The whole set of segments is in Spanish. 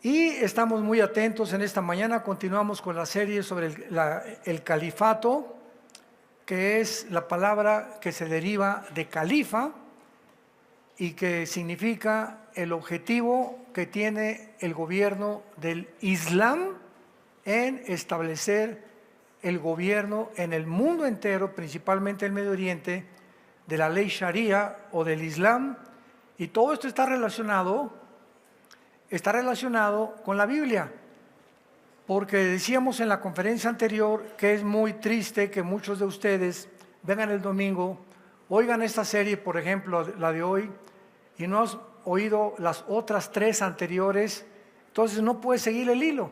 Y estamos muy atentos en esta mañana, continuamos con la serie sobre el califato, que es la palabra que se deriva de califa y que significa el objetivo que tiene el gobierno del Islam en establecer el gobierno en el mundo entero, principalmente en el Medio Oriente, de la ley Sharia o del Islam, y todo esto está relacionado con la Biblia, porque decíamos en la conferencia anterior que es muy triste que muchos de ustedes vengan el domingo, oigan esta serie, por ejemplo, la de hoy, y no has oído las otras 3 anteriores, entonces no puedes seguir el hilo.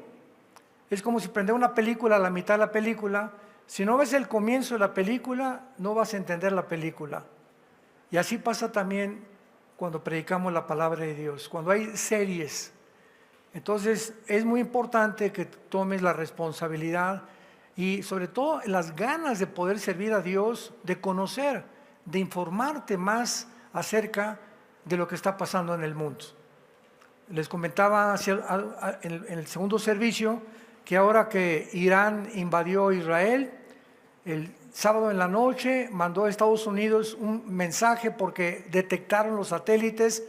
Es como si prender una película a la mitad de la película, si no ves el comienzo de la película, no vas a entender la película. Y así pasa también cuando predicamos la palabra de Dios, cuando hay series. Entonces es muy importante que tomes la responsabilidad y sobre todo las ganas de poder servir a Dios, de conocer, de informarte más acerca de lo que está pasando en el mundo. Les comentaba en el segundo servicio que ahora que Irán invadió Israel, el sábado en la noche mandó a Estados Unidos un mensaje porque detectaron los satélites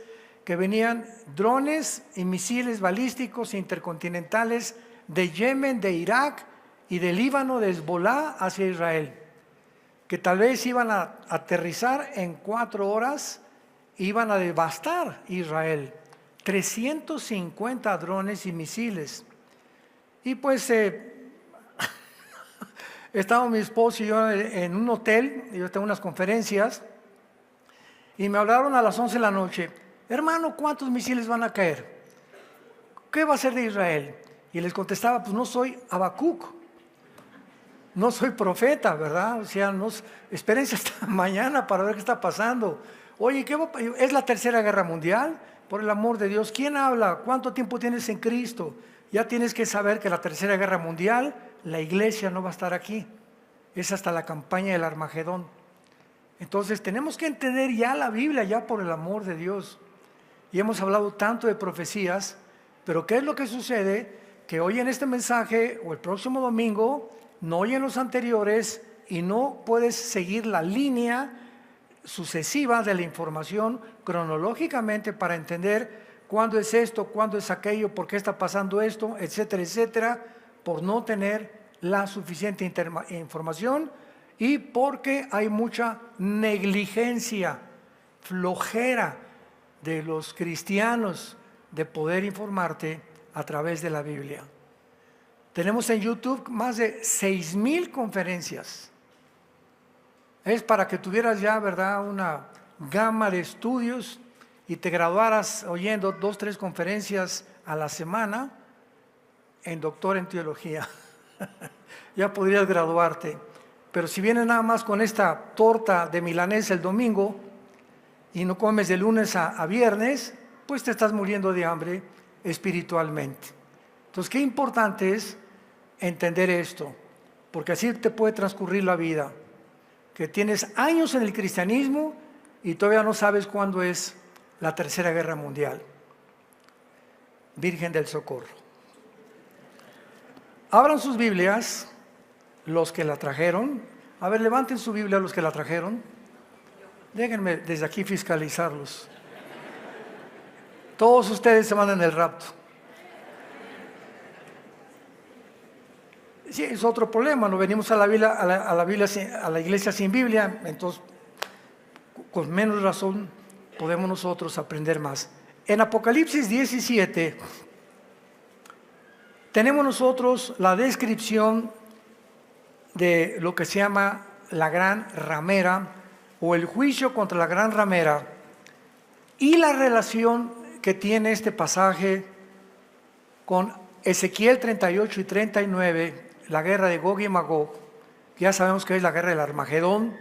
que venían drones y misiles balísticos intercontinentales de Yemen, de Irak y de Líbano, de Hezbolá hacia Israel, que tal vez iban a aterrizar en 4 horas, iban a devastar Israel. 350 drones y misiles. Y pues estaba mi esposo y yo en un hotel, yo tengo unas conferencias, y me hablaron a las 11 de la noche, hermano, ¿cuántos misiles van a caer? ¿Qué va a ser de Israel? Y les contestaba, pues no soy Habacuc, no soy profeta, ¿verdad? O sea, espérense hasta mañana para ver qué está pasando. Oye, ¿es la tercera guerra mundial? Por el amor de Dios, ¿quién habla? ¿Cuánto tiempo tienes en Cristo? Ya tienes que saber que la tercera guerra mundial, la iglesia no va a estar aquí. Es hasta la campaña del Armagedón. Entonces tenemos que entender ya la Biblia, ya por el amor de Dios. Y hemos hablado tanto de profecías, pero ¿qué es lo que sucede? Que hoy en este mensaje o el próximo domingo, no oyen los anteriores y no puedes seguir la línea sucesiva de la información cronológicamente para entender cuándo es esto, cuándo es aquello, por qué está pasando esto, etcétera, etcétera, por no tener la suficiente información y porque hay mucha negligencia, flojera de los cristianos de poder informarte a través de la Biblia. Tenemos en YouTube más de 6,000 conferencias. Es para que tuvieras ya, ¿verdad?, una gama de estudios y te graduaras oyendo 2, 3 conferencias a la semana en doctor en teología. Ya podrías graduarte. Pero si vienes nada más con esta torta de milanesa el domingo y no comes de lunes a viernes, pues te estás muriendo de hambre espiritualmente. Entonces, qué importante es entender esto, porque así te puede transcurrir la vida, que tienes años en el cristianismo y todavía no sabes cuándo es la tercera guerra mundial. Virgen del Socorro. Abran sus Biblias, los que la trajeron. A ver, levanten su Biblia los que la trajeron. Déjenme desde aquí fiscalizarlos. Todos ustedes se van en el rapto. Sí, es otro problema, no venimos a la iglesia sin Biblia, entonces con menos razón podemos nosotros aprender más. En Apocalipsis 17 tenemos nosotros la descripción de lo que se llama la gran ramera o el juicio contra la gran ramera y la relación que tiene este pasaje con Ezequiel 38 y 39, la guerra de Gog y Magog, que ya sabemos que es la guerra del Armagedón,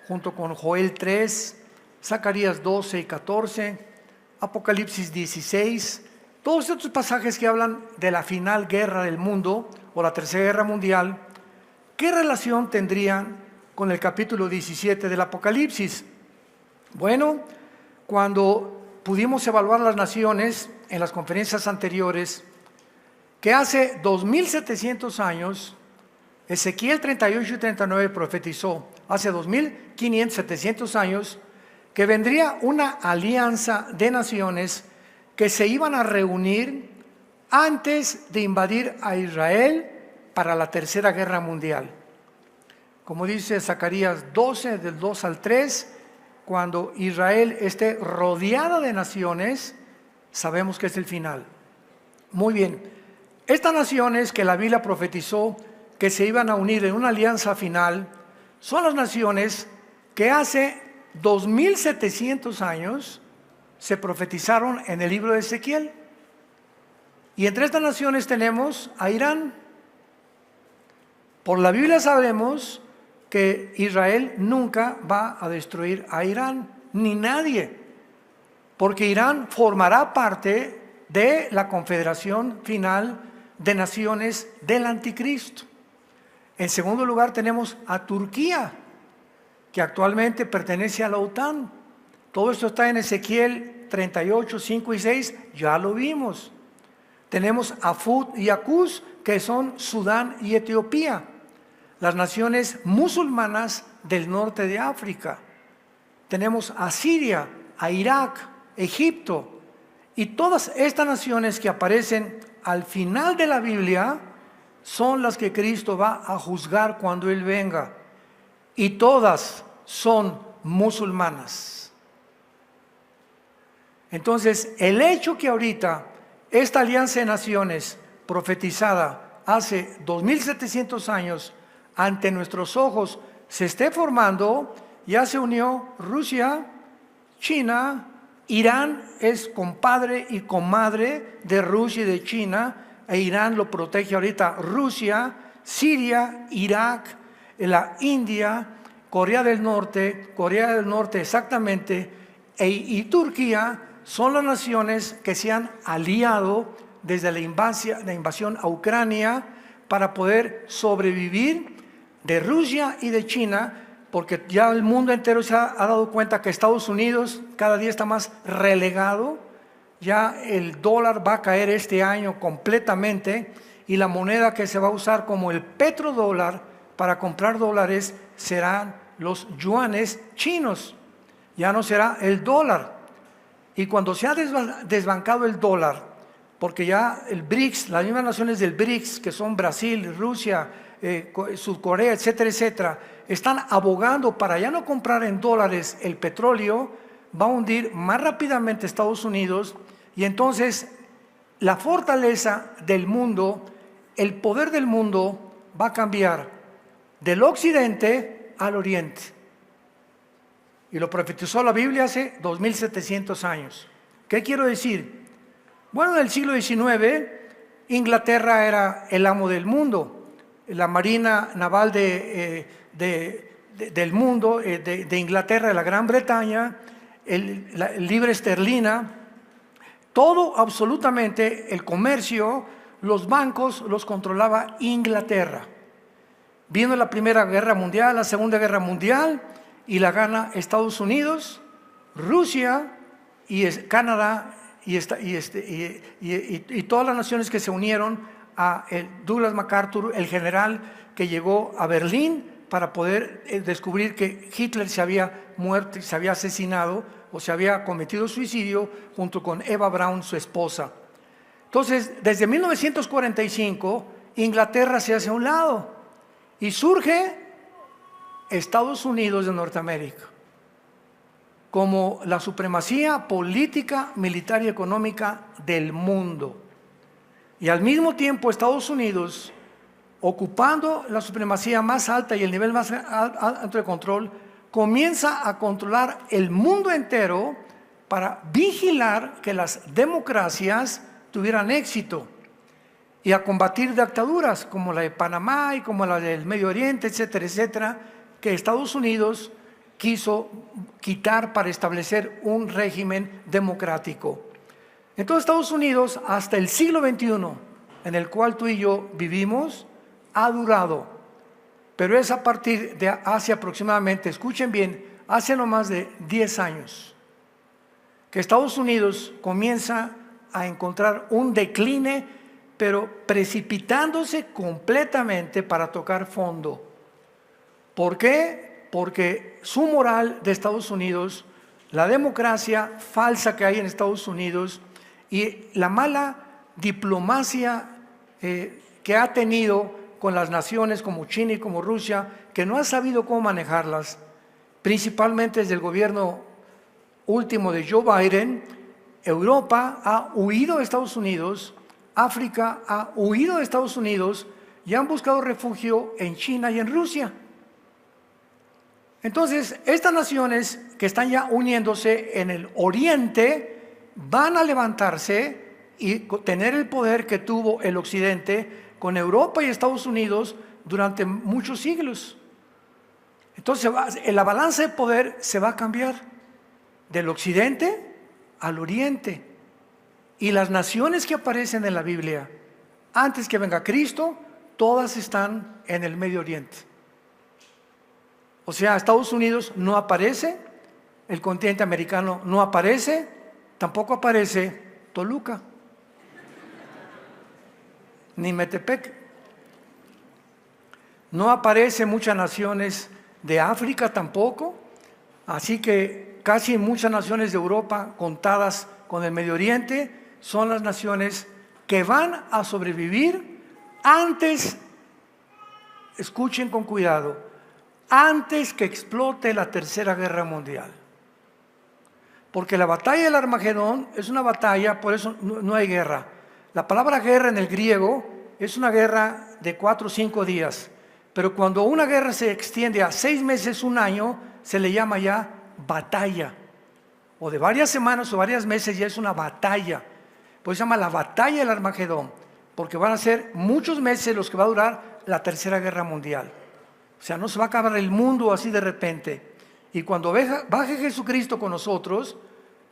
junto con Joel 3, Zacarías 12 y 14, Apocalipsis 16, todos estos pasajes que hablan de la final guerra del mundo o la tercera guerra mundial. ¿Qué relación tendrían con el capítulo 17 del Apocalipsis? Bueno, cuando pudimos evaluar las naciones en las conferencias anteriores, que hace 2700 años, Ezequiel 38 y 39 profetizó, hace 2500, 700 años, que vendría una alianza de naciones que se iban a reunir antes de invadir a Israel para la Tercera Guerra Mundial. Como dice Zacarías 12, del 2 al 3, cuando Israel esté rodeada de naciones, sabemos que es el final. Muy bien, estas naciones que la Biblia profetizó que se iban a unir en una alianza final, son las naciones que hace 2700 años se profetizaron en el libro de Ezequiel. Y entre estas naciones tenemos a Irán. Por la Biblia sabemos que Israel nunca va a destruir a Irán, ni nadie, porque Irán formará parte de la confederación final de naciones del anticristo. En segundo lugar tenemos a Turquía, que actualmente pertenece a la OTAN. Todo esto está en Ezequiel 38, 5 y 6, ya lo vimos. Tenemos a Fud y a Cus, que son Sudán y Etiopía, las naciones musulmanas del norte de África. Tenemos a Siria, a Irak, Egipto, y todas estas naciones que aparecen al final de la Biblia son las que Cristo va a juzgar cuando Él venga. Y todas son musulmanas. Entonces, el hecho que ahorita esta alianza de naciones profetizada hace 2700 años ante nuestros ojos se esté formando, ya se unió Rusia, China, Irán es compadre y comadre de Rusia y de China, e Irán lo protege ahorita Rusia, Siria, Irak, la India, Corea del Norte exactamente, y Turquía son las naciones que se han aliado desde la invasión a Ucrania para poder sobrevivir de Rusia y de China, porque ya el mundo entero se ha dado cuenta que Estados Unidos cada día está más relegado. Ya el dólar va a caer este año completamente y la moneda que se va a usar como el petrodólar para comprar dólares serán los yuanes chinos, ya no será el dólar. Y cuando se ha desbancado el dólar, porque ya el BRICS, las mismas naciones del BRICS, que son Brasil, Rusia, Sudcorea, etcétera, etcétera, están abogando para ya no comprar en dólares el petróleo, va a hundir más rápidamente Estados Unidos. Y entonces la fortaleza del mundo, el poder del mundo va a cambiar del occidente al oriente. Y lo profetizó la Biblia hace 2700 años. ¿Qué quiero decir? Bueno, en el siglo XIX, Inglaterra era el amo del mundo. La marina naval del mundo, de Inglaterra, de la Gran Bretaña, la libra esterlina, todo absolutamente, el comercio, los bancos los controlaba Inglaterra. Vino la Primera Guerra Mundial, la Segunda Guerra Mundial, y la gana Estados Unidos, Rusia y Canadá y todas las naciones que se unieron a Douglas MacArthur, el general que llegó a Berlín para poder descubrir que Hitler se había muerto, se había asesinado o se había cometido suicidio junto con Eva Braun, su esposa. Entonces, desde 1945, Inglaterra se hace a un lado y surge Estados Unidos de Norteamérica como la supremacía política, militar y económica del mundo. Y al mismo tiempo Estados Unidos, ocupando la supremacía más alta y el nivel más alto de control, comienza a controlar el mundo entero para vigilar que las democracias tuvieran éxito y a combatir dictaduras como la de Panamá y como la del Medio Oriente, etcétera, etcétera, que Estados Unidos quiso quitar para establecer un régimen democrático. Entonces Estados Unidos, hasta el siglo XXI, en el cual tú y yo vivimos, ha durado. Pero es a partir de hace aproximadamente, escuchen bien, hace no más de 10 años, que Estados Unidos comienza a encontrar un decline, pero precipitándose completamente para tocar fondo. ¿Por qué? Porque su moral de Estados Unidos, la democracia falsa que hay en Estados Unidos y la mala diplomacia que ha tenido con las naciones como China y como Rusia, que no ha sabido cómo manejarlas, principalmente desde el gobierno último de Joe Biden. Europa ha huido de Estados Unidos, África ha huido de Estados Unidos y han buscado refugio en China y en Rusia. Entonces, estas naciones que están ya uniéndose en el oriente van a levantarse y tener el poder que tuvo el occidente con Europa y Estados Unidos durante muchos siglos. Entonces, la balanza de poder se va a cambiar del occidente al oriente. Y las naciones que aparecen en la Biblia, antes que venga Cristo, todas están en el Medio Oriente. O sea, Estados Unidos no aparece, el continente americano no aparece, tampoco aparece Toluca, ni Metepec. No aparecen muchas naciones de África tampoco, así que casi muchas naciones de Europa, contadas con el Medio Oriente, son las naciones que van a sobrevivir antes, escuchen con cuidado, antes que explote la Tercera Guerra Mundial. Porque la batalla del Armagedón es una batalla, por eso no hay guerra. La palabra guerra en el griego es una guerra de 4 o 5 días. Pero cuando una guerra se extiende a 6 meses, un año, se le llama ya batalla. O de varias semanas o varios meses ya es una batalla. Pues se llama la batalla del Armagedón. Porque van a ser muchos meses los que va a durar la Tercera Guerra Mundial. O sea, no se va a acabar el mundo así de repente. Y cuando baje Jesucristo con nosotros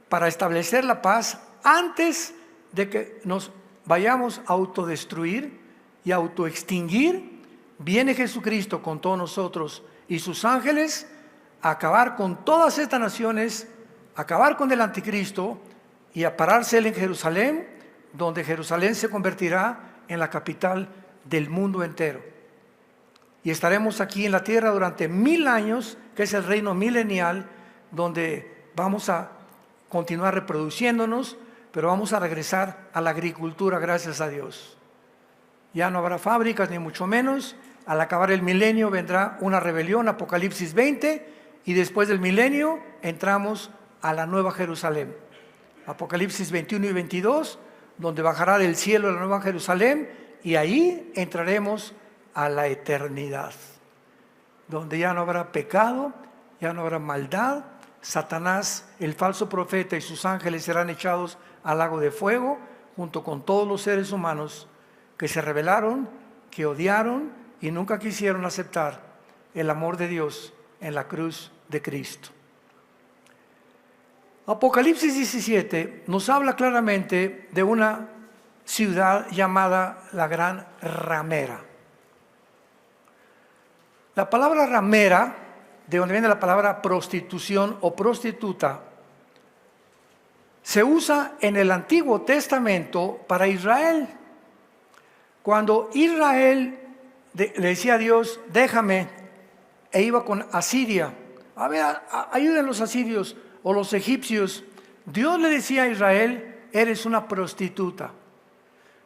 para establecer la paz, antes de que nos vayamos a autodestruir y autoextinguir, viene Jesucristo con todos nosotros y sus ángeles a acabar con todas estas naciones, a acabar con el anticristo y a pararse él en Jerusalén, donde Jerusalén se convertirá en la capital del mundo entero. Y estaremos aquí en la tierra durante 1000 años, que es el reino milenial, donde vamos a continuar reproduciéndonos, pero vamos a regresar a la agricultura, gracias a Dios. Ya no habrá fábricas, ni mucho menos. Al acabar el milenio vendrá una rebelión, Apocalipsis 20, y después del milenio entramos a la Nueva Jerusalén. Apocalipsis 21 y 22, donde bajará del cielo la Nueva Jerusalén, y ahí entraremos a la eternidad, donde ya no habrá pecado, ya no habrá maldad. Satanás, el falso profeta y sus ángeles serán echados al lago de fuego, junto con todos los seres humanos que se rebelaron, que odiaron y nunca quisieron aceptar el amor de Dios en la cruz de Cristo. Apocalipsis 17 nos habla claramente de una ciudad llamada la Gran Ramera. La palabra ramera, de donde viene la palabra prostitución o prostituta, se usa en el Antiguo Testamento para Israel. Cuando Israel le decía a Dios, déjame, e iba con Asiria, a ver, ayuden los asirios o los egipcios, Dios le decía a Israel, eres una prostituta,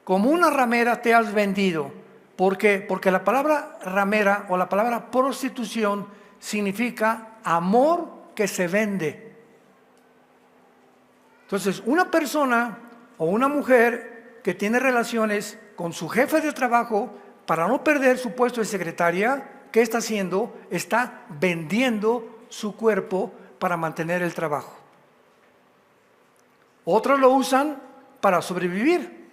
como una ramera te has vendido. ¿Por qué? Porque la palabra ramera o la palabra prostitución significa amor que se vende. Entonces, una persona o una mujer que tiene relaciones con su jefe de trabajo para no perder su puesto de secretaria, ¿qué está haciendo? Está vendiendo su cuerpo para mantener el trabajo. Otros lo usan para sobrevivir,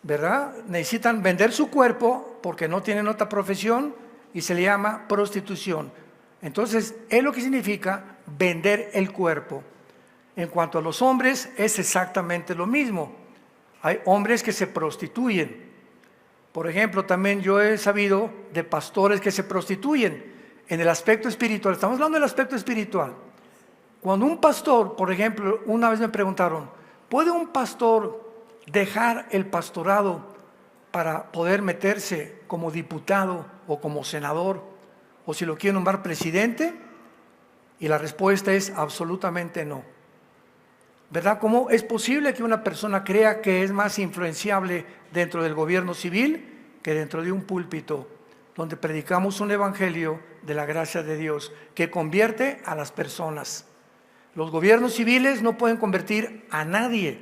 ¿verdad? Necesitan vender su cuerpo porque no tienen otra profesión y se le llama prostitución. Entonces, es lo que significa vender el cuerpo. En cuanto a los hombres, es exactamente lo mismo. Hay hombres que se prostituyen. Por ejemplo, también yo he sabido de pastores que se prostituyen en el aspecto espiritual. Estamos hablando del aspecto espiritual. Cuando un pastor, por ejemplo, una vez me preguntaron, ¿puede un pastor dejar el pastorado para poder meterse como diputado o como senador, o si lo quiere nombrar presidente? Y la respuesta es absolutamente no. ¿Verdad? ¿Cómo es posible que una persona crea que es más influenciable dentro del gobierno civil que dentro de un púlpito donde predicamos un evangelio de la gracia de Dios que convierte a las personas? Los gobiernos civiles no pueden convertir a nadie.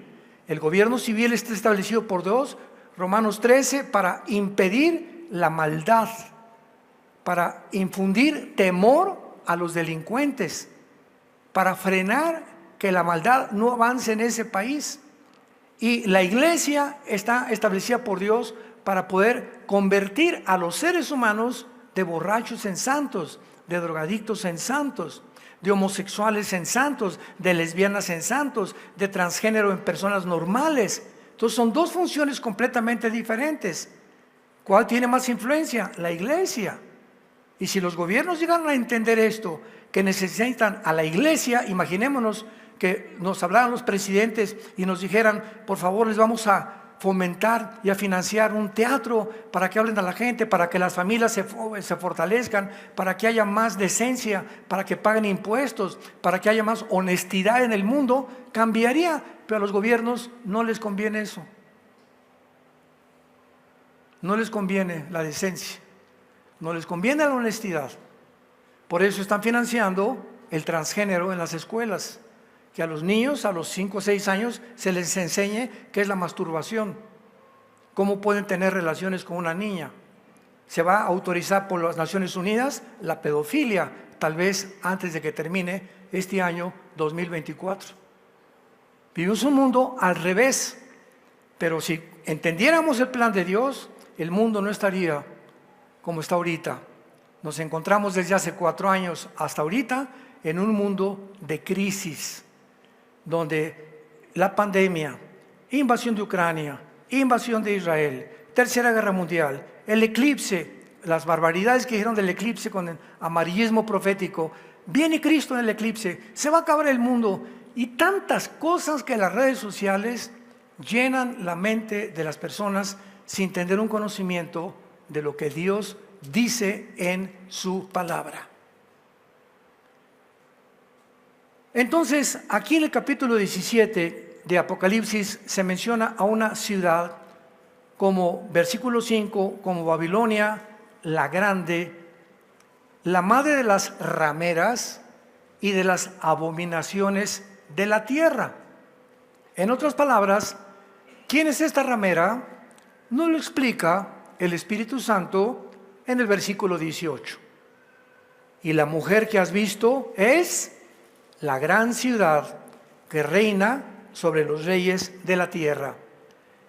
El gobierno civil está establecido por Dios, Romanos 13, para impedir la maldad, para infundir temor a los delincuentes, para frenar que la maldad no avance en ese país. Y la iglesia está establecida por Dios para poder convertir a los seres humanos de borrachos en santos, de drogadictos en santos, de homosexuales en santos, de lesbianas en santos, de transgénero en personas normales. Entonces son dos funciones completamente diferentes. ¿Cuál tiene más influencia? La iglesia. Y si los gobiernos llegaran a entender esto, que necesitan a la iglesia, imaginémonos que nos hablaran los presidentes y nos dijeran, por favor, les vamos a fomentar y a financiar un teatro para que hablen a la gente, para que las familias se fortalezcan, para que haya más decencia, para que paguen impuestos, para que haya más honestidad en el mundo, cambiaría. Pero a los gobiernos no les conviene eso. No les conviene la decencia, no les conviene la honestidad. Por eso están financiando el transgénero en las escuelas, que a los niños a los 5 o 6 años se les enseñe qué es la masturbación, cómo pueden tener relaciones con una niña. Se va a autorizar por las Naciones Unidas la pedofilia, tal vez antes de que termine este año 2024. Vivimos un mundo al revés, pero si entendiéramos el plan de Dios, el mundo no estaría como está ahorita. Nos encontramos desde hace 4 años hasta ahorita en un mundo de crisis, donde la pandemia, invasión de Ucrania, invasión de Israel, Tercera Guerra Mundial, el eclipse, las barbaridades que dijeron del eclipse con el amarillismo profético, viene Cristo en el eclipse, se va a acabar el mundo, y tantas cosas que las redes sociales llenan la mente de las personas sin tener un conocimiento de lo que Dios dice en su palabra. Entonces, aquí en el capítulo 17 de Apocalipsis se menciona a una ciudad como, versículo 5, como Babilonia la grande, la madre de las rameras y de las abominaciones de la tierra. En otras palabras, ¿quién es esta ramera? Nos lo explica el Espíritu Santo en el versículo 18. Y la mujer que has visto es la gran ciudad que reina sobre los reyes de la tierra.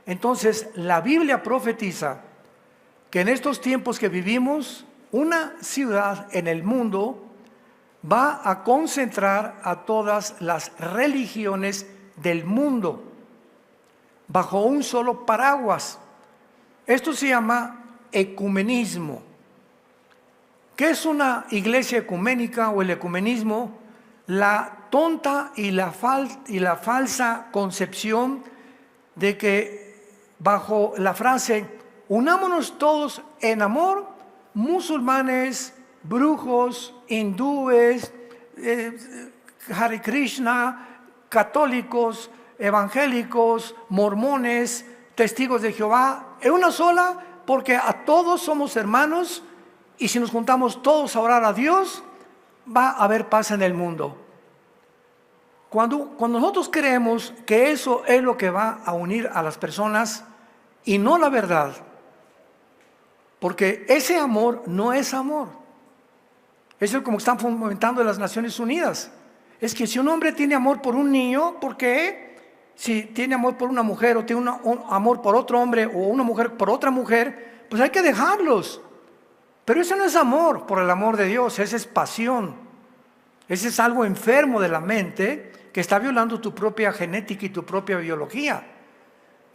Entonces, la Biblia profetiza que en estos tiempos que vivimos, una ciudad en el mundo va a concentrar a todas las religiones del mundo bajo un solo paraguas. Esto se llama ecumenismo. ¿Qué es una iglesia ecuménica o el ecumenismo? La tonta y la falsa concepción de que bajo la frase unámonos todos en amor, musulmanes, brujos, hindúes, Hare Krishna, católicos, evangélicos, mormones, testigos de Jehová, en una sola, porque a todos somos hermanos y si nos juntamos todos a orar a Dios, va a haber paz en el mundo. Cuando nosotros creemos que eso es lo que va a unir a las personas y no la verdad, porque ese amor no es amor. Eso es como están fomentando en las Naciones Unidas. Es que si un hombre tiene amor por un niño, ¿por qué? Si tiene amor por una mujer o tiene un amor por otro hombre o una mujer por otra mujer, pues hay que dejarlos. Pero eso no es amor por el amor de Dios, esa es pasión. Ese es algo enfermo de la mente que está violando tu propia genética y tu propia biología.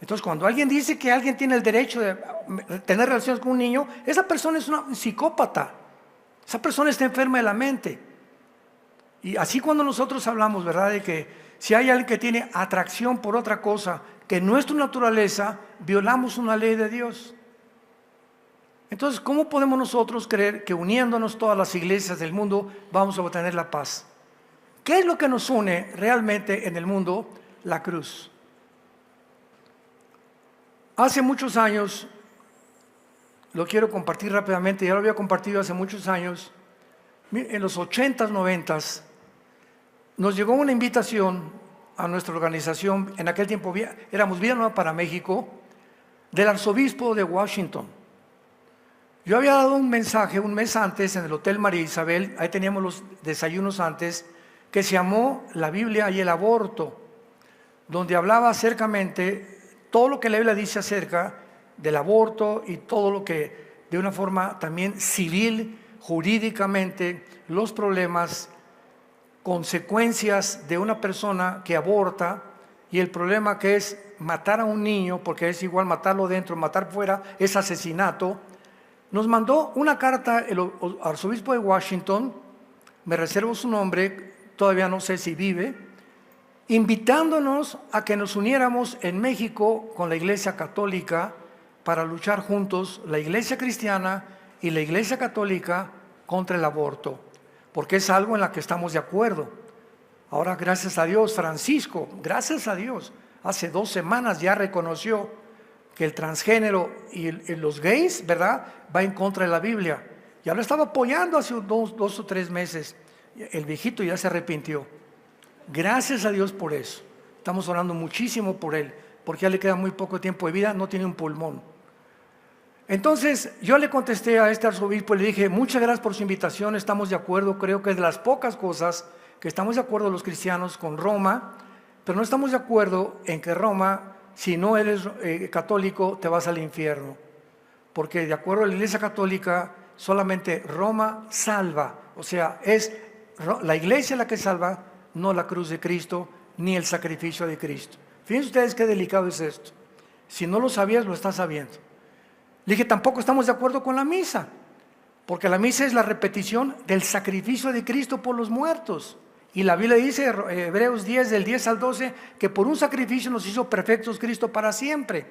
Entonces, cuando alguien dice que alguien tiene el derecho de tener relaciones con un niño, esa persona es una psicópata. Esa persona está enferma de la mente. Y así cuando nosotros hablamos, ¿verdad?, de que si hay alguien que tiene atracción por otra cosa que no es tu naturaleza, violamos una ley de Dios. Entonces, ¿cómo podemos nosotros creer que uniéndonos todas las iglesias del mundo vamos a obtener la paz? ¿Qué es lo que nos une realmente en el mundo? La cruz. Hace muchos años, lo quiero compartir rápidamente, ya lo había compartido hace muchos años, en los 80s, 90s, nos llegó una invitación a nuestra organización, en aquel tiempo éramos Vida Nueva para México, del arzobispo de Washington. Yo había dado un mensaje un mes antes en el Hotel María Isabel, ahí teníamos los desayunos antes, que se llamó La Biblia y el aborto, donde hablaba acercamente todo lo que la Biblia dice acerca del aborto y todo lo que de una forma también civil, jurídicamente, los problemas, consecuencias de una persona que aborta y el problema que es matar a un niño, porque es igual matarlo dentro, matar fuera, es asesinato. Nos mandó una carta el arzobispo de Washington, me reservo su nombre, todavía no sé si vive, invitándonos a que nos uniéramos en México con la Iglesia Católica para luchar juntos, la Iglesia Cristiana y la Iglesia Católica, contra el aborto, porque es algo en la que estamos de acuerdo. Ahora, gracias a Dios, Francisco, gracias a Dios, hace 2 semanas ya reconoció que el transgénero y los gays, ¿verdad?, va en contra de la Biblia. Ya lo estaba apoyando hace 2 o 3 meses. El viejito ya se arrepintió. Gracias a Dios por eso. Estamos orando muchísimo por él, porque ya le queda muy poco tiempo de vida, no tiene un pulmón. Entonces yo le contesté a este arzobispo y le dije, muchas gracias por su invitación, estamos de acuerdo, creo que es de las pocas cosas que estamos de acuerdo los cristianos con Roma, pero no estamos de acuerdo en que Roma, si no eres católico, te vas al infierno, porque de acuerdo a la Iglesia Católica, solamente Roma salva, o sea, es la Iglesia la que salva, no la cruz de Cristo, ni el sacrificio de Cristo. Fíjense ustedes qué delicado es esto. Si no lo sabías, lo estás sabiendo. Le dije, tampoco estamos de acuerdo con la misa, porque la misa es la repetición del sacrificio de Cristo por los muertos. Y la Biblia dice, Hebreos 10, del 10 al 12, que por un sacrificio nos hizo perfectos Cristo para siempre.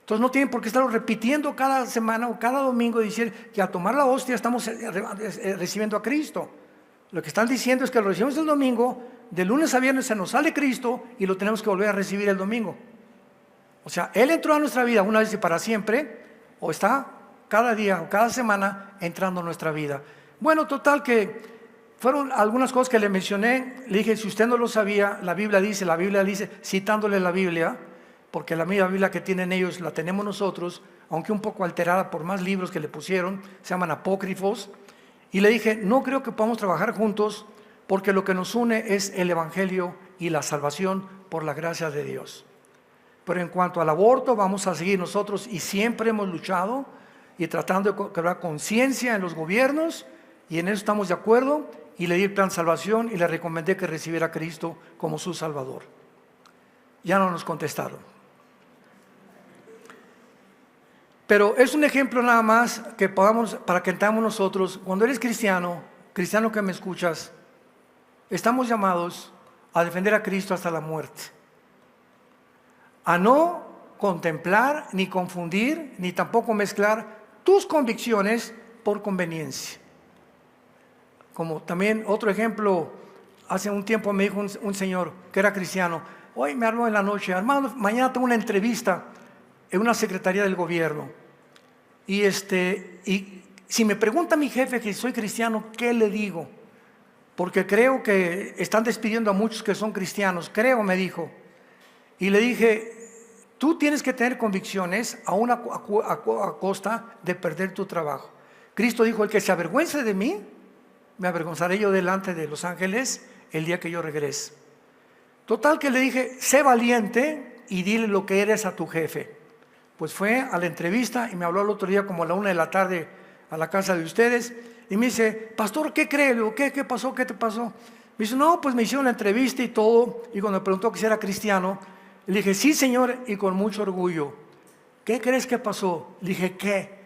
Entonces no tienen por qué estarlo repitiendo cada semana o cada domingo y decir que al tomar la hostia estamos recibiendo a Cristo. Lo que están diciendo es que lo recibimos el domingo, de lunes a viernes se nos sale Cristo y lo tenemos que volver a recibir el domingo. O sea, Él entró a nuestra vida una vez y para siempre, o está cada día o cada semana entrando a nuestra vida. Bueno, total que fueron algunas cosas que le mencioné. Le dije, si usted no lo sabía, la Biblia dice, citándole la Biblia, porque la misma Biblia que tienen ellos la tenemos nosotros, aunque un poco alterada por más libros que le pusieron, se llaman apócrifos. Y le dije, no creo que podamos trabajar juntos, porque lo que nos une es el Evangelio y la salvación por la gracia de Dios. Pero en cuanto al aborto, vamos a seguir nosotros, y siempre hemos luchado y tratando de crear conciencia en los gobiernos, y en eso estamos de acuerdo, y le di el plan de salvación y le recomendé que recibiera a Cristo como su Salvador. Ya no nos contestaron. Pero es un ejemplo nada más que podamos, para que entendamos nosotros, cuando eres cristiano, cristiano que me escuchas, estamos llamados a defender a Cristo hasta la muerte. A no contemplar, ni confundir, ni tampoco mezclar tus convicciones por conveniencia. Como también otro ejemplo, hace un tiempo me dijo un señor que era cristiano, hoy me habló en la noche, hermano, mañana tengo una entrevista en una secretaría del gobierno, y si me pregunta mi jefe que soy cristiano, ¿qué le digo? Porque creo que están despidiendo a muchos que son cristianos, creo, me dijo. Y le dije, tú tienes que tener convicciones a costa de perder tu trabajo. Cristo dijo, el que se avergüence de mí, me avergonzaré yo delante de los ángeles el día que yo regrese. Total que le dije, sé valiente y dile lo que eres a tu jefe. Pues fue a la entrevista y me habló el otro día como a la 1 de la tarde a la casa de ustedes y me dice, pastor, ¿qué cree? Le digo, ¿qué pasó? ¿Qué te pasó? Me dice, no, pues me hicieron la entrevista y todo, y cuando me preguntó que si era cristiano, le dije, sí, señor, y con mucho orgullo. ¿Qué crees que pasó? Le dije, ¿qué?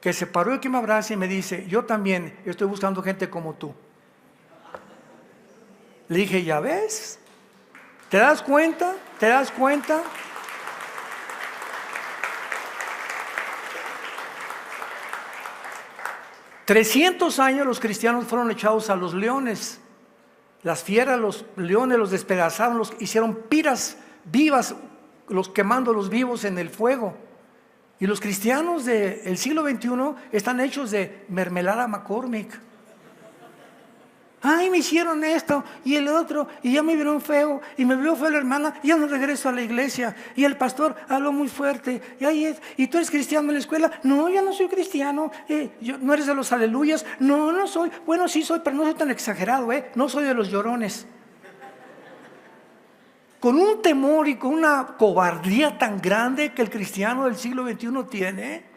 Que se paró y que me abraza y me dice, yo también estoy buscando gente como tú. Le dije, ¿ya ves? ¿Te das cuenta? ¿Te das cuenta? 300 años los cristianos fueron echados a los leones. Las fieras, los leones los despedazaron, los hicieron piras vivas, los quemándolos vivos en el fuego. Y los cristianos del siglo XXI están hechos de mermelada McCormick. Ay, me hicieron esto y el otro, y ya me vieron feo, y me vio feo la hermana, y ya no regreso a la iglesia, y el pastor habló muy fuerte, y tú eres cristiano en la escuela. No, yo no soy cristiano. ¿No eres de los aleluyas? No, no soy. Bueno, sí soy, pero no soy tan exagerado, no soy de los llorones. Con un temor y con una cobardía tan grande que el cristiano del siglo XXI tiene.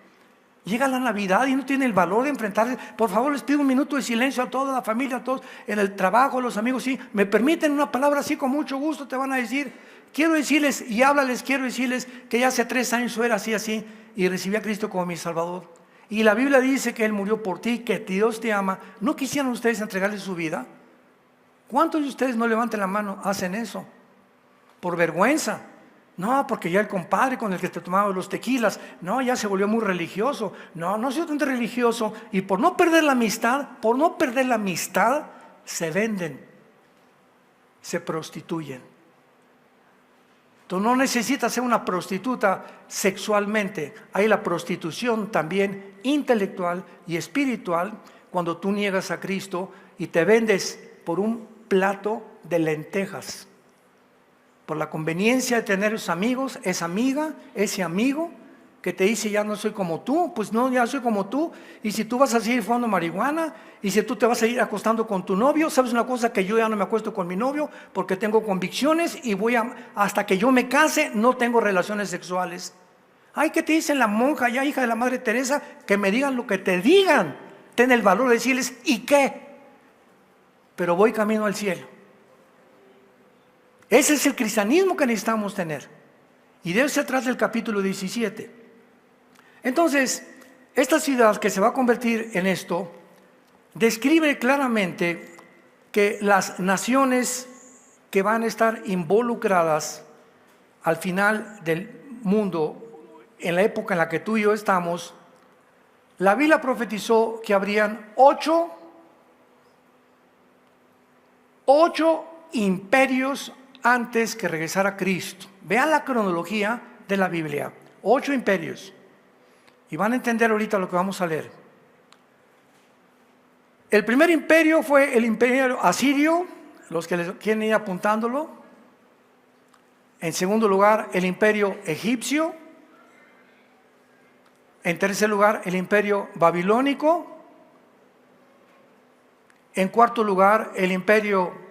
Llega la Navidad y no tiene el valor de enfrentarse. Por favor, les pido un minuto de silencio a toda la familia, a todos, en el trabajo, a los amigos. Sí, me permiten una palabra así, con mucho gusto te van a decir. Quiero decirles, y háblales, quiero decirles que ya hace 3 años yo era así, y recibí a Cristo como mi Salvador. Y la Biblia dice que Él murió por ti, que Dios te ama. ¿No quisieran ustedes entregarle su vida? ¿Cuántos de ustedes, no levanten la mano, hacen eso? Por vergüenza. No, porque ya el compadre con el que te tomaba los tequilas, no, ya se volvió muy religioso. No, no soy tan religioso. Y por no perder la amistad, se venden, se prostituyen. Tú no necesitas ser una prostituta sexualmente. Hay la prostitución también intelectual y espiritual cuando tú niegas a Cristo y te vendes por un plato de lentejas. Por la conveniencia de tener esos amigos, esa amiga, ese amigo que te dice ya no soy como tú. Pues no, ya soy como tú. Y si tú vas a seguir fumando marihuana, y si tú te vas a ir acostando con tu novio, ¿sabes una cosa? Que yo ya no me acuesto con mi novio porque tengo convicciones y hasta que yo me case no tengo relaciones sexuales. Ay, ¿qué te dicen la monja ya, hija de la Madre Teresa? Que me digan lo que te digan. Ten el valor de decirles, ¿y qué? Pero voy camino al cielo. Ese es el cristianismo que necesitamos tener. Y de eso se trata el capítulo 17. Entonces, esta ciudad que se va a convertir en esto, describe claramente que las naciones que van a estar involucradas al final del mundo, en la época en la que tú y yo estamos, la Biblia profetizó que habrían 8 imperios antes que regresara Cristo. Vean la cronología de la Biblia. 8 imperios. Y van a entender ahorita lo que vamos a leer. El primer imperio fue el imperio asirio, los que les quieren ir apuntándolo. En segundo lugar, el imperio egipcio. En tercer lugar, el imperio babilónico. En cuarto lugar, el imperio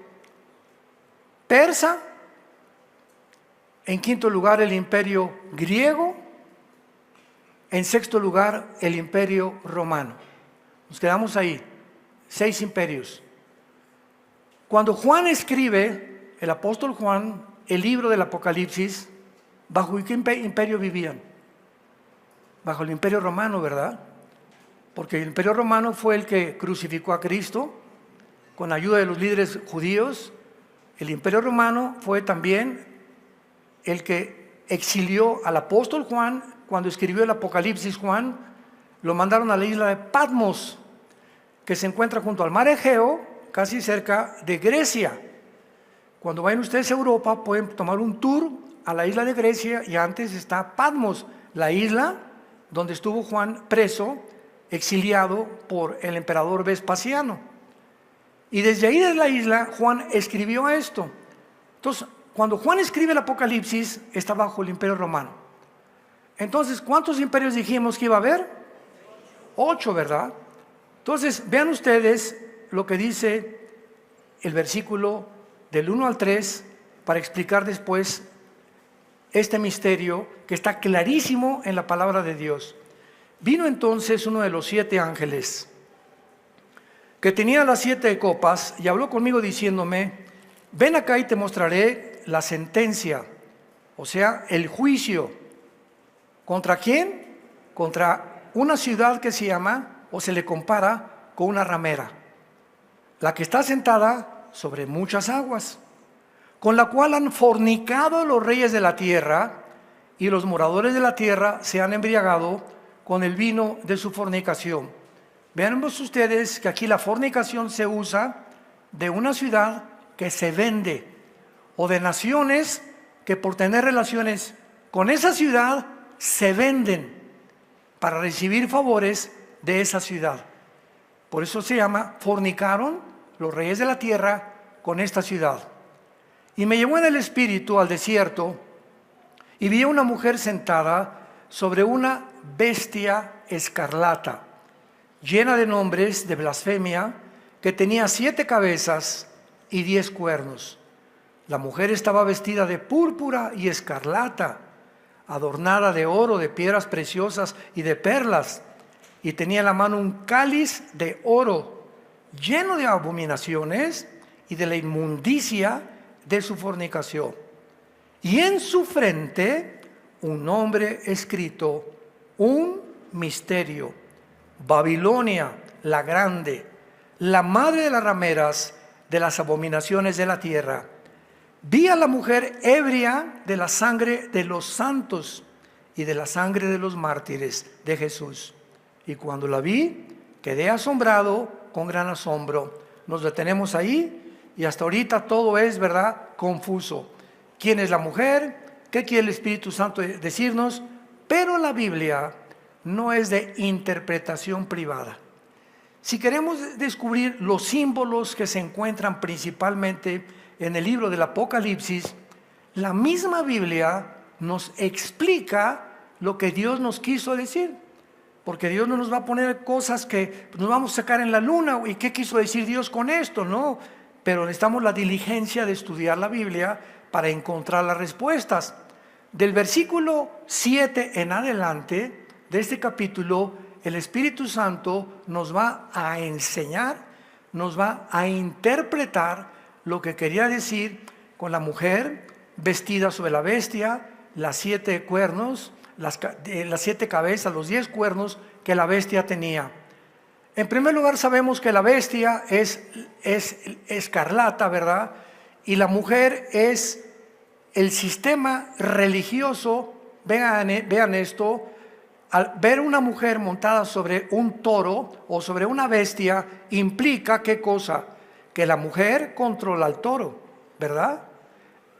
persa. En quinto lugar, el imperio griego. En sexto lugar, el imperio romano. Nos quedamos ahí, 6 imperios. Cuando Juan escribe, el apóstol Juan, el libro del Apocalipsis, ¿bajo qué imperio vivían? Bajo el imperio romano, ¿verdad? Porque el imperio romano fue el que crucificó a Cristo con ayuda de los líderes judíos. El imperio romano fue también el que exilió al apóstol Juan. Cuando escribió el Apocalipsis Juan, lo mandaron a la isla de Patmos, que se encuentra junto al mar Egeo, casi cerca de Grecia. Cuando vayan ustedes a Europa, pueden tomar un tour a la isla de Grecia, y antes está Patmos, la isla donde estuvo Juan preso, exiliado por el emperador Vespasiano. Y desde ahí de la isla, Juan escribió esto. Entonces, cuando Juan escribe el Apocalipsis, está bajo el imperio romano. Entonces, ¿cuántos imperios dijimos que iba a haber? 8, ¿verdad? Entonces, vean ustedes lo que dice el versículo del 1 al 3 para explicar después este misterio que está clarísimo en la palabra de Dios. Vino entonces uno de los 7 ángeles que tenía las 7 copas y habló conmigo diciéndome: ven acá y te mostraré la sentencia, o sea, el juicio. ¿Contra quién? Contra una ciudad que se llama, o se le compara con una ramera, la que está sentada sobre muchas aguas, con la cual han fornicado los reyes de la tierra, y los moradores de la tierra se han embriagado con el vino de su fornicación. Veamos ustedes que aquí la fornicación se usa de una ciudad que se vende o de naciones que por tener relaciones con esa ciudad se venden para recibir favores de esa ciudad. Por eso se llama, fornicaron los reyes de la tierra con esta ciudad. Y me llevó en el espíritu al desierto y vi a una mujer sentada sobre una bestia escarlata, llena de nombres de blasfemia, que tenía 7 cabezas y 10 cuernos. La mujer estaba vestida de púrpura y escarlata, adornada de oro, de piedras preciosas y de perlas, y tenía en la mano un cáliz de oro, lleno de abominaciones y de la inmundicia de su fornicación. Y en su frente un nombre escrito, un misterio: Babilonia la grande, la madre de las rameras de las abominaciones de la tierra. Vi a la mujer ebria de la sangre de los santos y de la sangre de los mártires de Jesús. Y cuando la vi, quedé asombrado con gran asombro. Nos detenemos ahí y hasta ahorita todo es, ¿verdad?, confuso. ¿Quién es la mujer? ¿Qué quiere el Espíritu Santo decirnos? Pero la Biblia no es de interpretación privada. Si queremos descubrir los símbolos que se encuentran principalmente en el libro del Apocalipsis, la misma Biblia nos explica lo que Dios nos quiso decir. Porque Dios no nos va a poner cosas que nos vamos a sacar en la luna. ¿Y qué quiso decir Dios con esto? No, pero necesitamos la diligencia de estudiar la Biblia para encontrar las respuestas. Del versículo 7 en adelante de este capítulo, el Espíritu Santo nos va a enseñar, nos va a interpretar lo que quería decir con la mujer vestida sobre la bestia, las 7 cuernos, las 7 cabezas, los 10 cuernos que la bestia tenía. En primer lugar, sabemos que la bestia es escarlata, ¿verdad? Y la mujer es el sistema religioso. Vean esto. Al ver una mujer montada sobre un toro o sobre una bestia, implica ¿qué cosa? Que la mujer controla al toro, ¿verdad?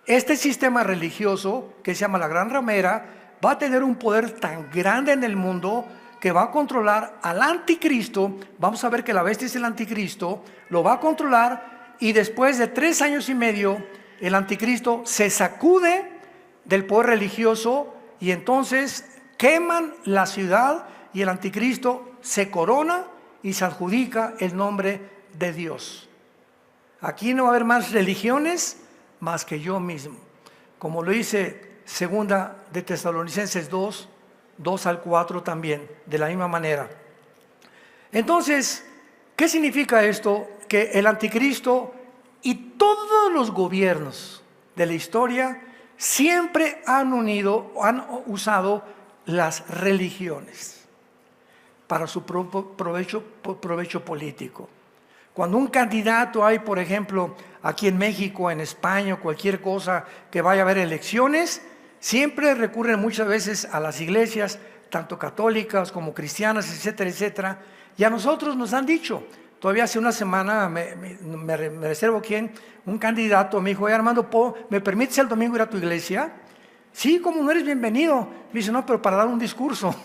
Este sistema religioso, que se llama la Gran Ramera, va a tener un poder tan grande en el mundo que va a controlar al anticristo. Vamos a ver que la bestia es el anticristo, lo va a controlar, y después de 3 años y medio, el anticristo se sacude del poder religioso y entonces queman la ciudad y el anticristo se corona y se adjudica el nombre de Dios. Aquí no va a haber más religiones más que yo mismo, como lo dice Segunda de Tesalonicenses 2 al 4 también, de la misma manera. Entonces, ¿qué significa esto? Que el anticristo y todos los gobiernos de la historia siempre han usado las religiones para su provecho político. Cuando un candidato hay, por ejemplo, aquí en México, en España, cualquier cosa que vaya a haber elecciones, siempre recurren muchas veces a las iglesias, tanto católicas como cristianas, etcétera, etcétera. Y a nosotros nos han dicho, todavía hace una semana me reservo un candidato me dijo: Armando, ¿me permites el domingo ir a tu iglesia? Sí, como no eres bienvenido. Me dice: no, pero para dar un discurso.